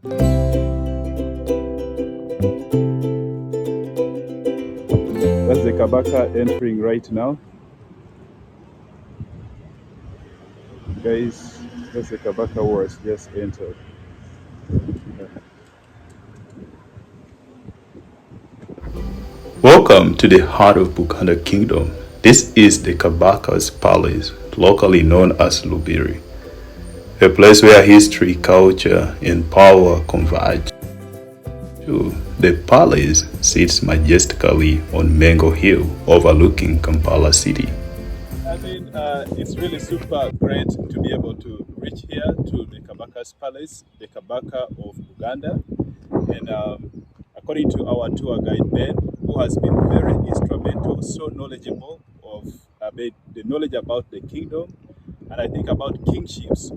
That's the Kabaka entering right now. Guys, that's the Kabaka who has just entered. Welcome to the heart of Buganda Kingdom. This is the Kabaka's Palace, locally known as Lubiri, a place where history, culture, and power converge. The palace sits majestically on Mango Hill, overlooking Kampala city. I mean, it's really super great to be able to reach here to the Kabaka's Palace, the Kabaka of Uganda. And according to our tour guide, Ben, who has been very instrumental, so knowledgeable of the knowledge about the kingdom, and I think about kingships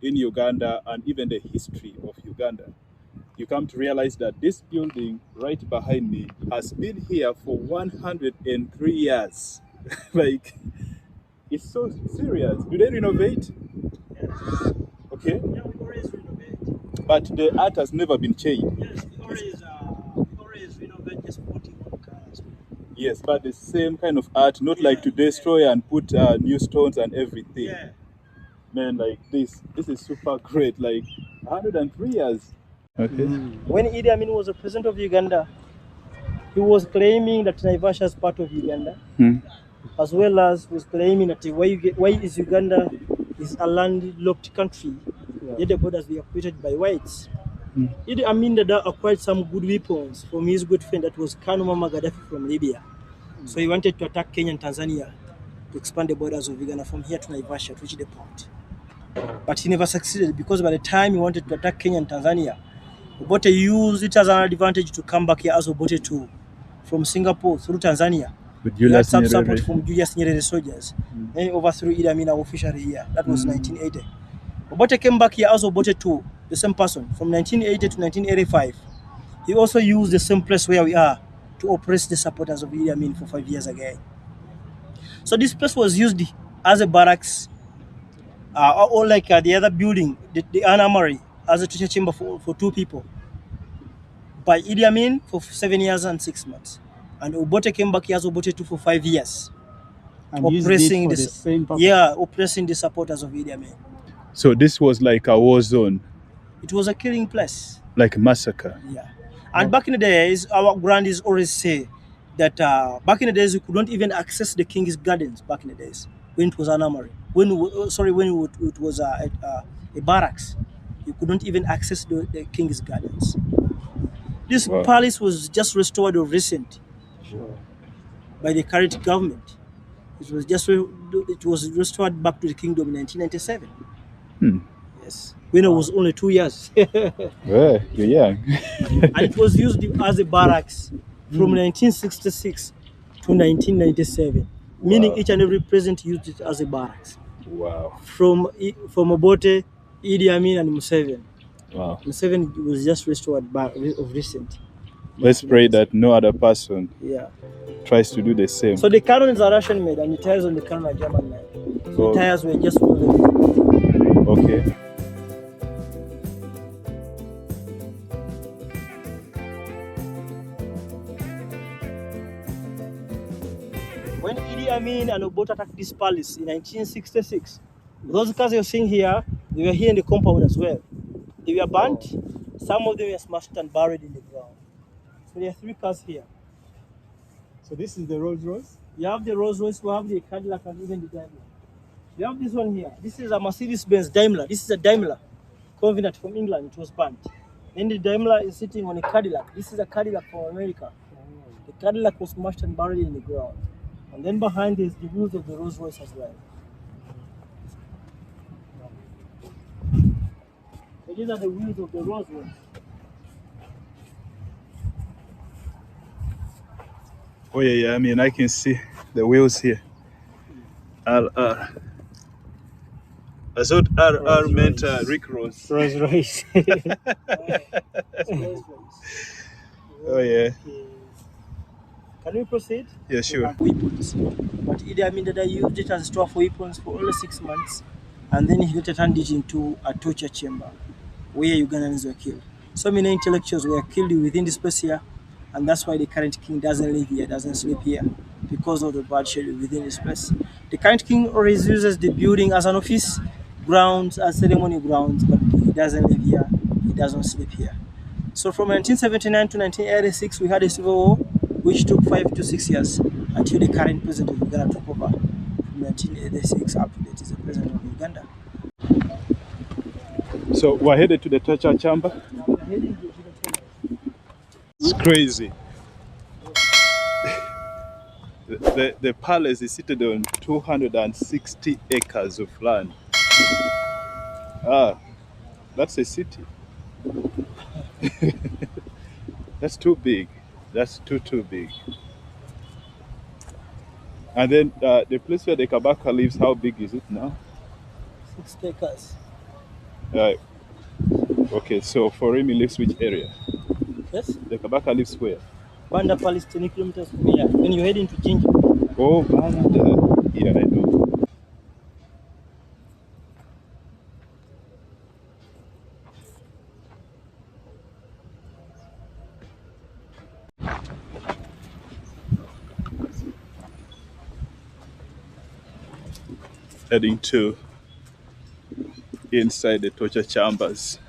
in Uganda and even the history of Uganda. You come to realize that this building right behind me has been here for 103 years. Like, it's so serious. Do they renovate? Yes. Okay. Yeah, we always renovate. But the art has never been changed. Yes, we always renovate, just putting on colors. Yes, but the same kind of art, not like to destroy and put new stones and everything. Yeah. Man, like this is super great. Like 103 years. Okay. When Idi Amin was the president of Uganda, he was claiming that Naivasha is part of Uganda, as well as was claiming that why is Uganda is a landlocked country, yet the borders were occupied by whites. Idi Amin acquired some good weapons from his good friend that was Kanu Mama Gaddafi from Libya. So he wanted to attack Kenya and Tanzania to expand the borders of Uganda from here to Naivasha to reach the port. But he never succeeded because by the time he wanted to attack Kenya and Tanzania, Obote used it as an advantage to come back here as Obote too, from Singapore through Tanzania. He had some support from Julius Nyerere soldiers. Then he overthrew Idi Amin officially here. That was 1980. Obote came back here as Obote too, the same person, from 1980 to 1985. He also used the same place where we are to oppress the supporters of Idi Amin for 5 years again. So this place was used as a barracks, or like the other building, the Anamari, as a torture chamber for 2 people by Idi Amin for 7 years and 6 months. And Obote came back here as Obote 2 for 5 years. And oppressing the same purpose. Yeah, oppressing the supporters of Idi Amin. So this was like a war zone. It was a killing place. Like a massacre. Yeah. And back in the days, our grandies always say that back in the days, you could not even access the king's gardens back in the days when it was an armory. When it was a barracks, you could not even access the king's gardens. This palace was just restored of recent by the current government. It was restored back to the kingdom in 1997. Yes, when I was only 2 years. Well, you're young. And it was used as a barracks from 1966 to 1997, meaning each and every president used it as a barracks. Wow. From Obote, Idi Amin, and Museveni. Wow. Museveni was just restored back of recent. Let's pray that no other person tries to do the same. So the cannons are Russian made and the tires on the cannon are German made. The tires were just okay. When Idi Amin and Obote attacked this palace in 1966, those cars you're seeing here, they were here in the compound as well. They were burnt. Some of them were smashed and buried in the ground. So there are 3 cars here. So this is the Rolls Royce? You have the Rolls Royce, you have the Cadillac, and even the Daimler. You have this one here. This is a Mercedes-Benz Daimler. This is a Daimler Covenant from England. It was burnt. Then the Daimler is sitting on a Cadillac. This is a Cadillac from America. The Cadillac was smashed and buried in the ground. And then behind is the wheels of the Rolls Royce as well. So these are the wheels of the Rolls Royce. Oh yeah, I mean, I can see the wheels here. RR. I thought RR meant Rick Ross. Rolls Royce. Oh yeah. Can we proceed? Yeah, sure. Weapons. But Idi Amin Dada used it as a store for weapons for only 6 months, and then he later turned it into a torture chamber. where Ugandans were killed. So many intellectuals were killed within this place here, and that's why the current king doesn't live here, doesn't sleep here, because of the bloodshed within this place. The current king always uses the building as an office, grounds, as ceremony grounds, but he doesn't live here, he doesn't sleep here. So from 1979 to 1986, we had a civil war, which took 5 to 6 years until the current president of Uganda took over. From 1986 up to date is the president of Uganda. So we're headed to the torture chamber. It's crazy. The palace is seated on 260 acres of land. Ah, that's a city. That's too big. That's too big. And then the place where the Kabaka lives, how big is it now? 6 acres. Okay, so for him, he lives which area? Yes? The Kabaka lives where? Banda Palace, 10 kilometers from here. When you head into Jinja. Oh, Banda. Yeah, I know. Heading to inside the torture chambers.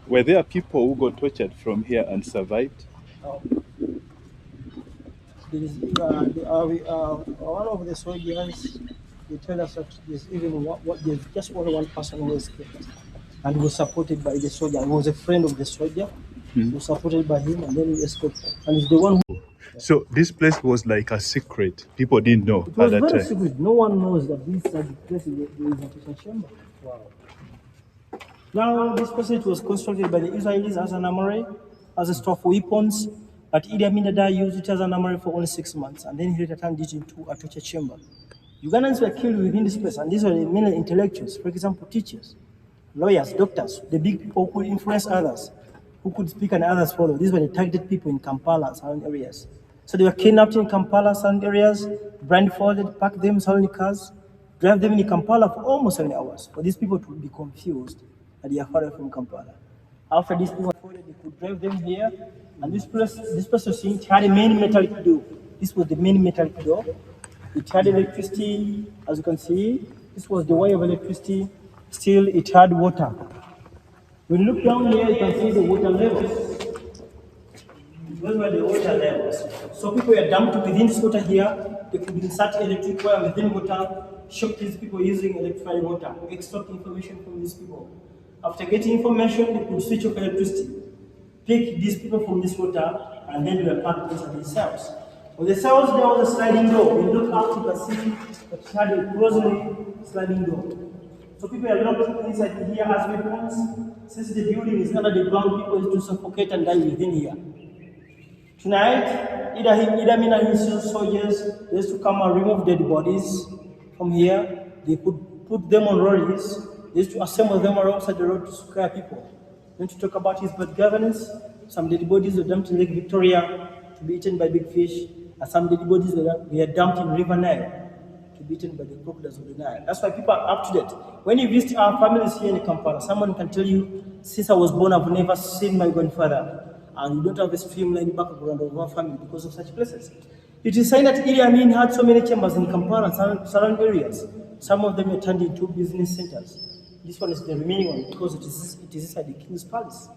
Were there people who got tortured from here and survived? There is one of the soldiers. They tell us that there's even there's just only one person who escaped, and was supported by the soldier. He was a friend of the soldier. He was supported by him, and then he escaped. And he's the one who. So this place was like a secret. People didn't know It was at that very time. secret. No one knows that this place is a torture chamber. Wow. Now, this place was constructed by the Israelis as an armory, as a store for weapons, but Idi Amin used it as an armory for only 6 months, and then he later turned it into a torture chamber. Ugandans were killed within this place, and these were mainly intellectuals, for example, teachers, lawyers, doctors, the big people who could influence others, who could speak and others follow. These were the targeted people in Kampala and surrounding areas. So they were kidnapped in Kampala, surrounding areas, blindfolded, packed them in surrounding cars, drive them in Kampala for almost 7 hours, for these people to be confused that they are far from Kampala. After these people were they could drive them here, and this place was seen, it had a main metallic door. This was the main metallic door. It had electricity, as you can see. This was the way of electricity. Still, it had water. When you look down here, you can see the water levels. Those were the water levels. So people were dumped within this water here. They could insert electric wire within water, shock these people using electrified water, extract information from these people. After getting information, they could switch off electricity, pick these people from this water, and then they were packed inside these cells. On the cells, there was a sliding door. When you look up, you can see that it had a closely sliding door. So people are locked inside here as weapons. Since the building is under the ground, people used to suffocate and die within here. Tonight, Idi Amin and his soldiers used to come and remove dead bodies from here. They could put them on lorries. They used to assemble them alongside the road to scare people. Then to talk about his bad governance, some dead bodies were dumped in Lake Victoria to be eaten by big fish, and some dead bodies were dumped in River Nile to be eaten by the crocodiles of the Nile. That's why people are up to date. When you visit our families here in Kampala, someone can tell you, since I was born, I've never seen my grandfather. And you don't have a streamlined background of one family because of such places. It is said that Idi Amin had so many chambers in Kampala and surrounding areas. Some of them are turned into business centers. This one is the remaining one because it is inside the king's palace.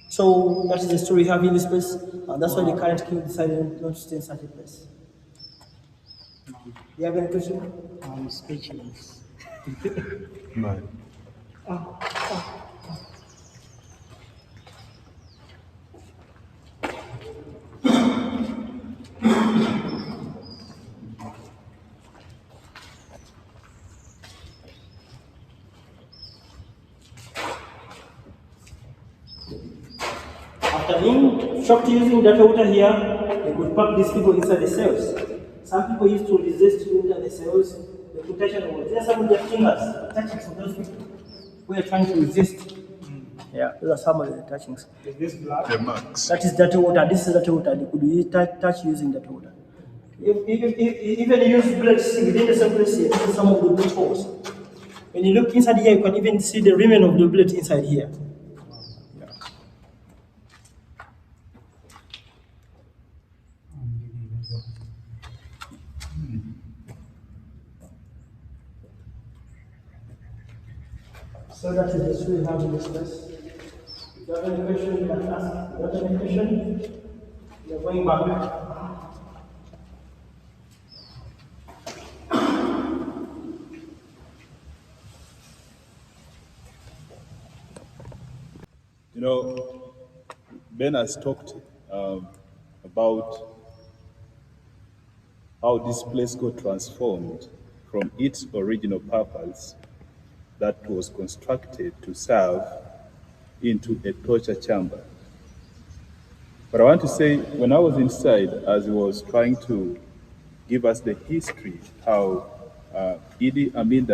So that is the story we have in this place, and that's why the current king decided not to stay in such a place. You have any question? I'm speechless. Man. After being shocked using that water here, they could pack these people inside the cells. Some people used to resist to enter the cells. They could touch on water. There are some of their fingers, touchings of those people who are trying to resist. Yeah, those are some of the touchings. Is this blood? The marks. That is dirty water. This is dirty water. They could touch using that water. Even use bullets within the same place here, in some of the bullet holes. When you look inside here, you can even see the remnant of the bullet inside here. So that is the history we have in this place. If you have any question, you can ask. If you have any question, we are going back. You know, Ben has talked about how this place got transformed from its original purpose that was constructed to serve into a torture chamber. But I want to say, when I was inside, as he was trying to give us the history, how Idi Amin,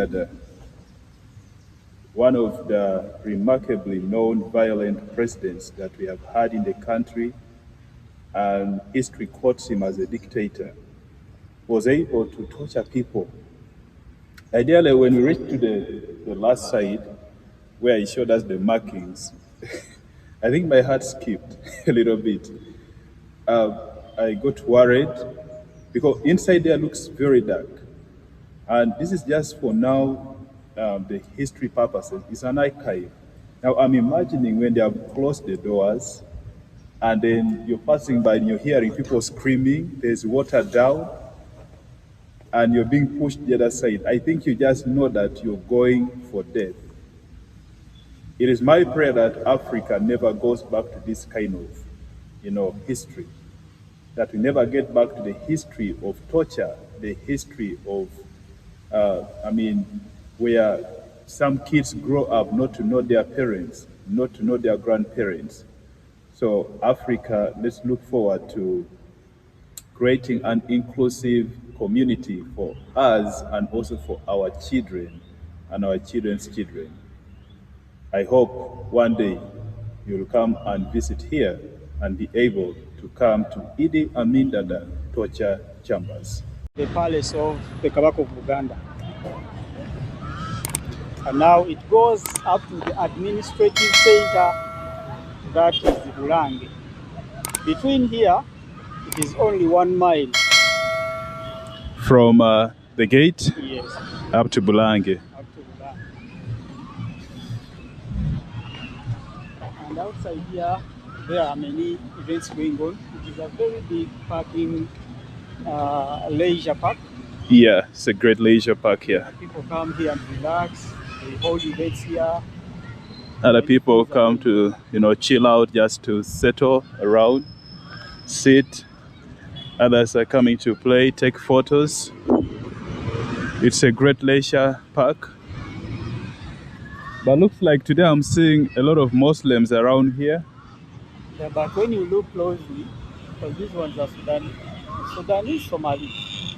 one of the remarkably known violent presidents that we have had in the country, and history quotes him as a dictator, was able to torture people. Ideally, when we reached to the last side, where he showed us the markings, I think my heart skipped a little bit. I got worried because inside there looks very dark. And this is just for now, the history purposes. It's an archive. Now I'm imagining when they have closed the doors and then you're passing by and you're hearing people screaming, there's water down, and you're being pushed the other side. I think you just know that you're going for death. It is my prayer that Africa never goes back to this kind of, history. That we never get back to the history of torture, the history of, where some kids grow up not to know their parents, not to know their grandparents. So Africa, let's look forward to creating an inclusive community for us and also for our children and our children's children. I hope one day you'll come and visit here and be able to come to Idi Amin torture chambers. The palace of the Kabaka of Uganda. And now it goes up to the administrative center, that is the Bulange. Between here, it is only 1 mile. From the gate? Yes. Up to Bulange. Up to Bulange. And outside here, there are many events going on. It is a very big parking leisure park. Yeah, it's a great leisure park here. People come here and relax. They hold events here. Other people come to, chill out, just to settle around, sit. Others are coming to play, take photos. It's a great leisure park. But looks like today I'm seeing a lot of Muslims around here. Yeah, but when you look closely, because these ones are Sudanese, Somalis.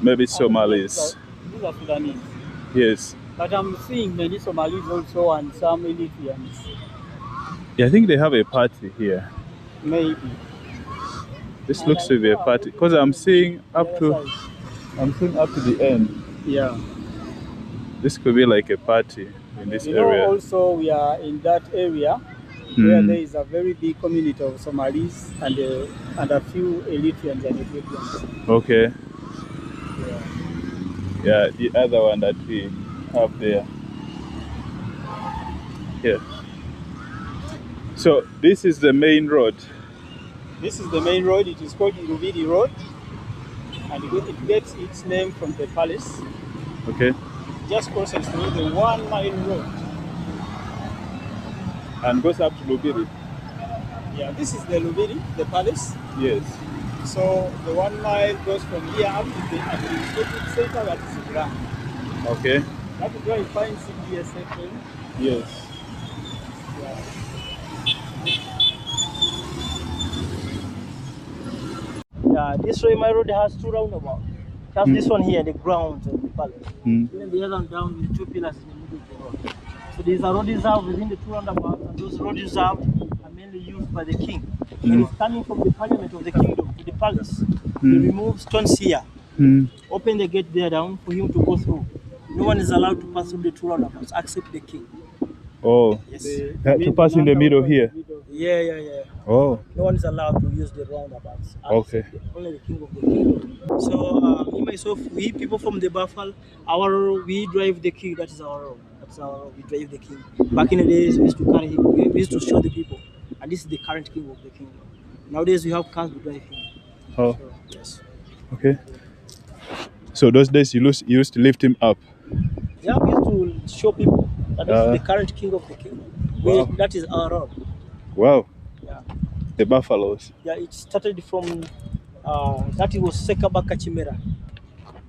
Maybe Somalis. These are Sudanese. Yes. But I'm seeing many Somalis also and some Eritreans. Yeah, I think they have a party here. Maybe. This looks to be a party because I'm seeing up to the end. Yeah. This could be like a party in this area. Also we are in that area where there is a very big community of Somalis and a few Eritreans and Ethiopians. Okay. Yeah, the other one that we have there. Here. So this is the main road. This is the main road. It is called Lubiri Road, and it gets its name from the palace. Okay. It just crosses through the 1 mile road and goes up to Lubiri. Yeah, this is the Lubiri, the palace. Yes. So the 1 mile goes from here up to the administrative center, that is Uganda. Okay. That is where you find CPS section. Yes. Yeah. Yeah, this way my road has 2 roundabouts. Just this one here, the ground of the palace. Then the other one down with 2 pillars in the middle of the road. So these are road reserved within the 2 roundabouts, and those road reserved are mainly used by the king. When he's coming from the parliament of the kingdom to the palace, they remove stones here, open the gate there down for him to go through. No one is allowed to pass through the two roundabouts except the king. Oh, Yes. to pass in the middle here. Yeah. Oh, No one is allowed to use the roundabouts. Okay. Only the king of the kingdom. So me myself, we people from the Buffalo, we drive the king. That is our road. That's our road. We drive the king. Back in the days, we used to carry him. We used to show the people, and this is the current king of the kingdom. Nowadays, we have cars to drive him. oh, So, yes. okay. So those days you used to lift him up. Yeah, we used to show people that this is the current king of the kingdom. Wow. That is our road. Wow. Yeah. The buffaloes. Yeah, it started from that it was Kabaka Chimera.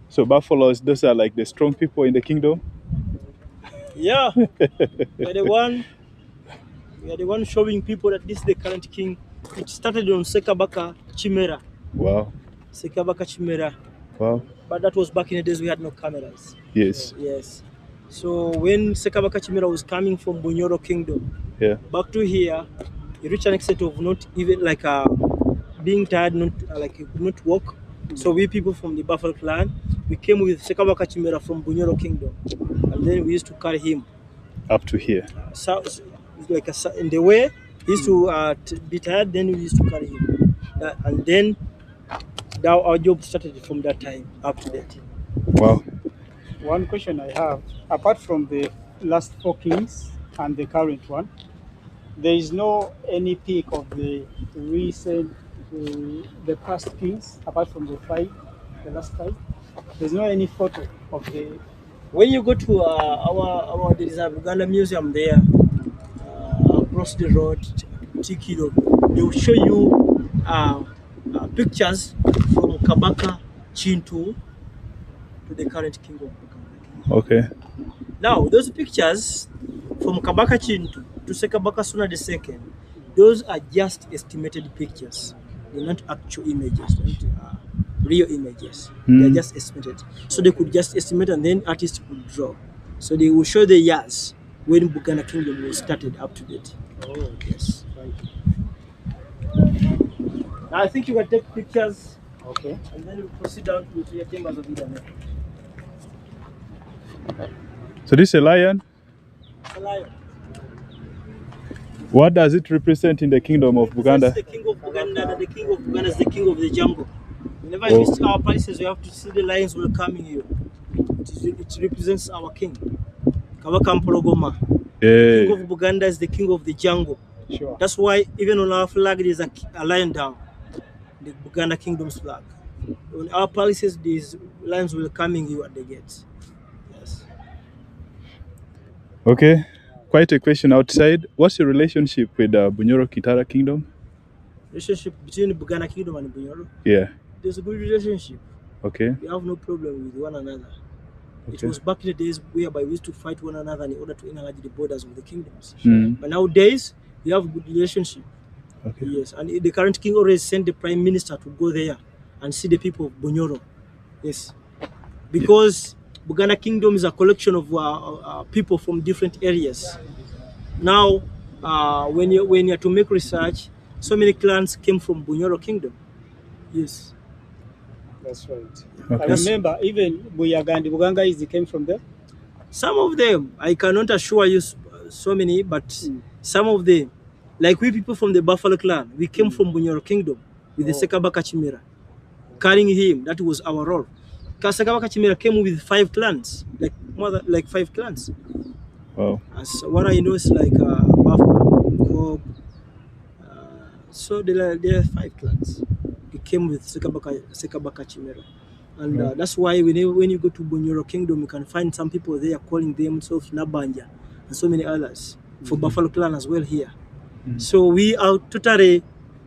So buffaloes, those are like the strong people in the kingdom. Yeah, we are the one showing people that this is the current king. It started on Sekabaka Chimera. Wow. Sekabaka Chimera. Wow. But that was back in the days we had no cameras. Yes. Yes. So when Sekabaka Chimera was coming from Bunyoro Kingdom, back to here, he reached an extent of not even like being tired, not like he could not walk. So we people from the Buffalo clan, we came with Sekabaka Chimera from Bunyoro Kingdom, and then we used to carry him up to here. So like in the way he used to be tired, then we used to carry him, and then our job started from that time up to date. Wow. One question I have, apart from the last 4 kings and the current one, there is no any peak of the recent, the past kings, apart from the last 5. There's no any photo of the. When you go to our there is a Uganda museum there, across the road, Tikilo, they will show you pictures from Kabaka Chintu to the current king of Uganda. Okay. Now those pictures from Kabaka Chintu to Sekabaka Suna II, those are just estimated pictures. They're not actual images, not real images. They're just estimated. So they could just estimate and then artists could draw. So they will show the years when Buganda Kingdom was started up to date. Oh, Yes. right. Now I think you can take pictures. Okay. And then we'll proceed down to your chambers of Idi Amin. So this is a lion. It's a lion. What does it represent in the kingdom of Buganda? This is the king of Buganda, and the king of Buganda is the king of the jungle. Whenever you visit our palaces, you have to see the lions will come here. It represents our king. Kabaka Mporogoma. The king of Buganda is the king of the jungle. Sure. That's why even on our flag there is a lion down. The Buganda Kingdom's flag. On our palaces, these lions will come in here at the gates. Yes. Okay. Quite a question outside. What's your relationship with Bunyoro Kitara Kingdom? Relationship between the Buganda Kingdom and Bunyoro? Yeah. There's a good relationship. Okay. We have no problem with one another. Okay. It was back in the days whereby we used to fight one another in order to enlarge the borders of the kingdoms. But nowadays, we have a good relationship. Okay. Yes, and the current king always sent the prime minister to go there and see the people of Bunyoro. Yes. Because Buganda Kingdom is a collection of people from different areas. Now, when you're to make research, so many clans came from Bunyoro Kingdom. Yes. That's right. Okay. I remember even Buyaga and Buganga came from there. Some of them, I cannot assure you so many, but some of them, like we people from the Buffalo clan, we came from Bunyoro Kingdom with the Sekabaka Chimera. Carrying him, that was our role. Because Sekabaka Chimera came with 5 clans, like 5 clans. Wow. As what I know is like Buffalo, Cobb, so there are 5 clans. He came with Sekabaka Chimera. And that's why when you go to Bunyoro Kingdom, you can find some people there calling themselves Nabanja and so many others for Buffalo clan as well here. So we are totally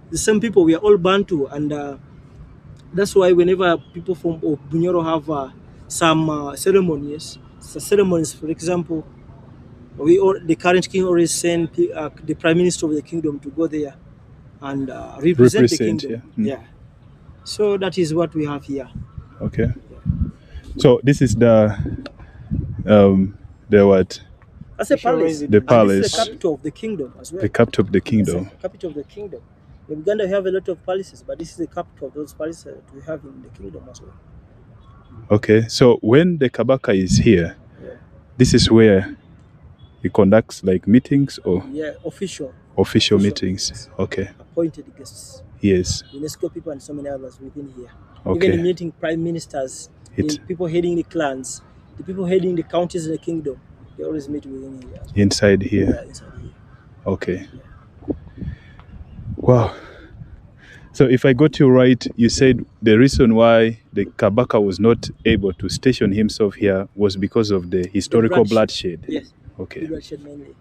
the same people. We are all Bantu, and that's why whenever people from Bunyoro have some ceremonies, for example, the current king always send the prime minister of the kingdom to go there and represent the kingdom. Yeah. So that is what we have here. Okay. So this is the what? That's a palace. The palace. This is the capital of the kingdom as well. The capital of the kingdom. Capital of the kingdom. In Uganda, we have a lot of palaces, but this is the capital of those palaces that we have in the kingdom as well. Okay, so when the Kabaka is here, Yeah. this is where he conducts like meetings or Yeah, official meetings. Okay. Appointed guests. Yes. UNESCO people and so many others within here. Okay. Even meeting prime ministers, the people heading the clans, the people heading the counties in the kingdom, they always meet within here. Inside here. Yeah, inside here. Okay. Yeah. Wow. So if I got you right, you said the reason why the Kabaka was not able to station himself here was because of the historical bloodshed. Yes. Okay. The bloodshed mainly.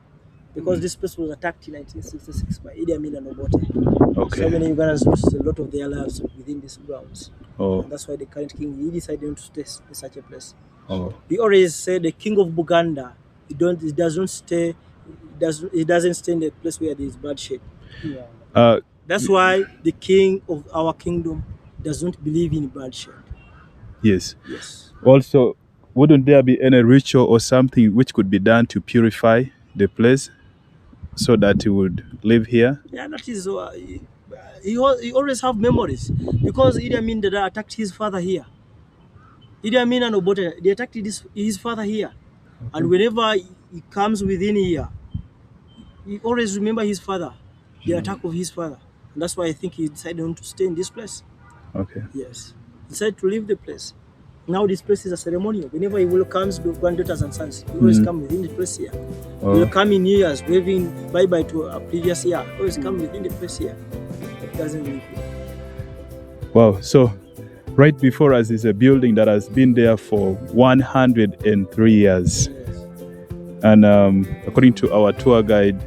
Because this place was attacked in 1966 by Idi Amin and Obote. Okay. So many Ugandans lost a lot of their lives within these grounds. Oh. And that's why the current king, he decided to stay in such a place. Oh. He always said the king of Buganda, he doesn't stay in the place where there is bloodshed. Yeah. That's why the king of our kingdom doesn't believe in bloodshed. Yes. Yes. Also, wouldn't there be any ritual or something which could be done to purify the place so that he would live here? Yeah, that is. He always have memories because Idi Amin attacked his father here. Idi Amin and Obote, they attacked his father here, and whenever he comes within here, he always remember his father, the attack of his father, and that's why I think he decided not to stay in this place. Okay. Yes, he decided to leave the place. Now this place is a ceremonial. Whenever he welcomes the granddaughters and sons, he always come within the place here. He will come in New Year's, waving bye-bye to a previous year. Always come within the place here. It doesn't leave here. Wow. So right before us is a building that has been there for 103 years. Yes. And according to our tour guide,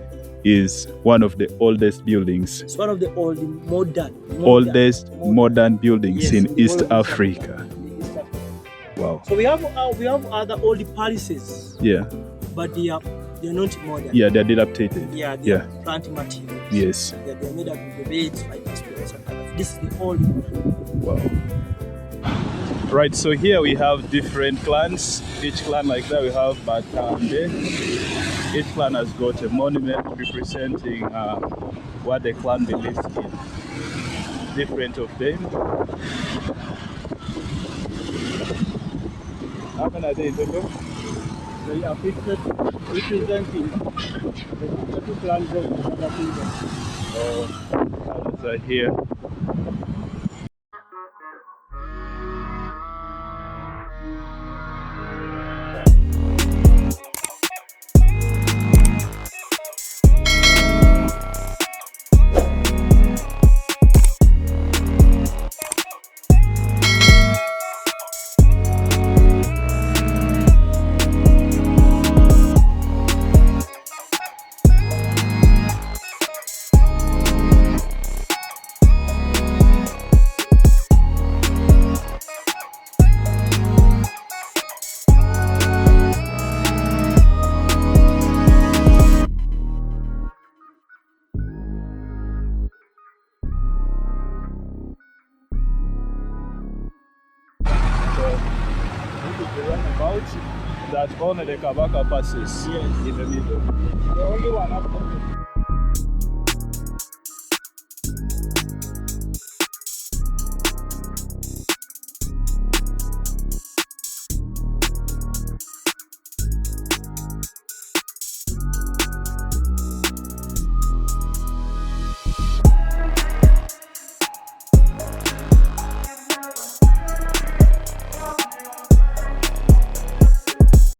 is one of the oldest buildings. It's one of the oldest modern buildings in East Africa. Wow. So we have other old palaces. Yeah. But they're not modern. Yeah, they're dilapidated. Yeah, they're planting materials. Yes. They're made up of the beds, like this. This is the old one. Wow. Right, so here we have different clans. Each clan like that we have Batambe. Each clan has got a monument representing what the clan believes in. Different of them. How many are there in total? They are representing the two clans of the Buganda Kingdom. Oh, others are here. That only the Kabaka passes in the middle. The only one up there.